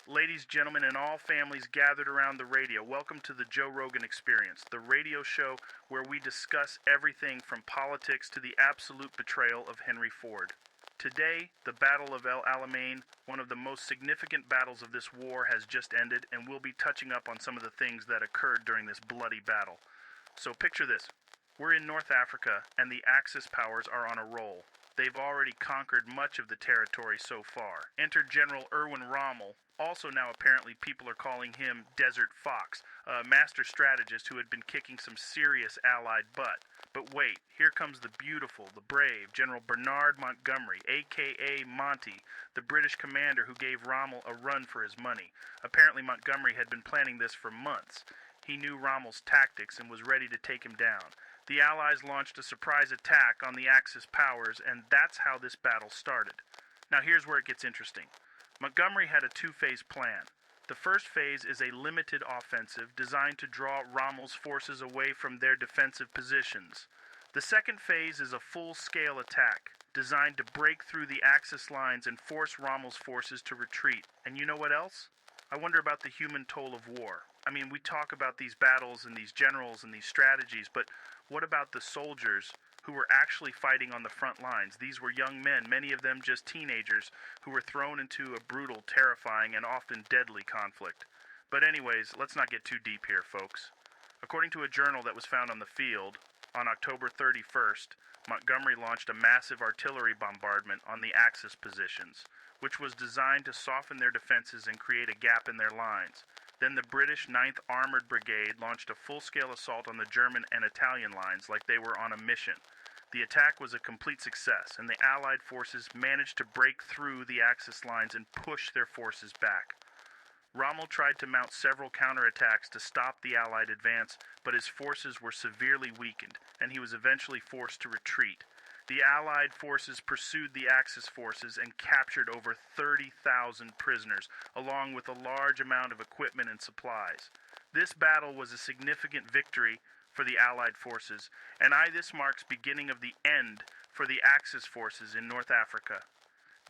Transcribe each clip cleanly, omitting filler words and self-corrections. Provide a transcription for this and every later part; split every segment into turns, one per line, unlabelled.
Ladies, gentlemen, and all families gathered around the radio, welcome to the Joe Rogan Experience, the radio show where we discuss everything from politics to the absolute betrayal of Henry Ford. Today, the Battle of El Alamein, one of the most significant battles of this war, has just ended, and we'll be touching up on some of the things that occurred during this bloody battle. So picture this. We're in North Africa, and the Axis powers are on a roll. They've already conquered much of the territory so far. Enter General Erwin Rommel. Also now apparently people are calling him Desert Fox, a master strategist who had been kicking some serious Allied butt. But wait, here comes the beautiful, the brave General Bernard Montgomery, a.k.a. Monty, the British commander who gave Rommel a run for his money. Apparently Montgomery had been planning this for months. He knew Rommel's tactics and was ready to take him down. The Allies launched a surprise attack on the Axis powers, and that's how this battle started. Now here's where it gets interesting. Montgomery had a two-phase plan. The first phase is a limited offensive designed to draw Rommel's forces away from their defensive positions. The second phase is a full-scale attack designed to break through the Axis lines and force Rommel's forces to retreat. And you know what else? I wonder about the human toll of war. I mean, we talk about these battles and these generals and these strategies, but what about the soldiers who were actually fighting on the front lines? These were young men, many of them just teenagers, who were thrown into a brutal, terrifying, and often deadly conflict. But anyways, let's not get too deep here, folks. According to a journal that was found on the field, on October 31st, Montgomery launched a massive artillery bombardment on the Axis positions, which was designed to soften their defenses and create a gap in their lines. Then the British 9th Armored Brigade launched a full-scale assault on the German and Italian lines like they were on a mission. The attack was a complete success, and the Allied forces managed to break through the Axis lines and push their forces back. Rommel tried to mount several counterattacks to stop the Allied advance, but his forces were severely weakened, and he was eventually forced to retreat. The Allied forces pursued the Axis forces and captured over 30,000 prisoners, along with a large amount of equipment and supplies. This battle was a significant victory for the Allied forces, and this marks beginning of the end for the Axis forces in North Africa.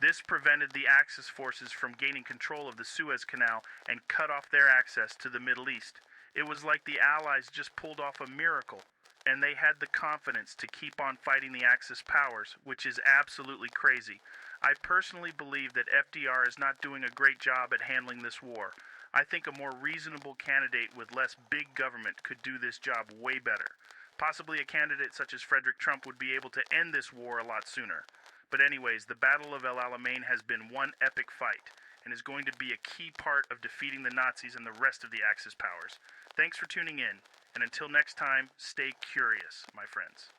This prevented the Axis forces from gaining control of the Suez Canal and cut off their access to the Middle East. It was like the Allies just pulled off a miracle, and they had the confidence to keep on fighting the Axis powers, which is absolutely crazy. I personally believe that FDR is not doing a great job at handling this war. I think a more reasonable candidate with less big government could do this job way better. Possibly a candidate such as Frederick Trump would be able to end this war a lot sooner. But anyways, the Battle of El Alamein has been one epic fight, and is going to be a key part of defeating the Nazis and the rest of the Axis powers. Thanks for tuning in, and until next time, stay curious, my friends.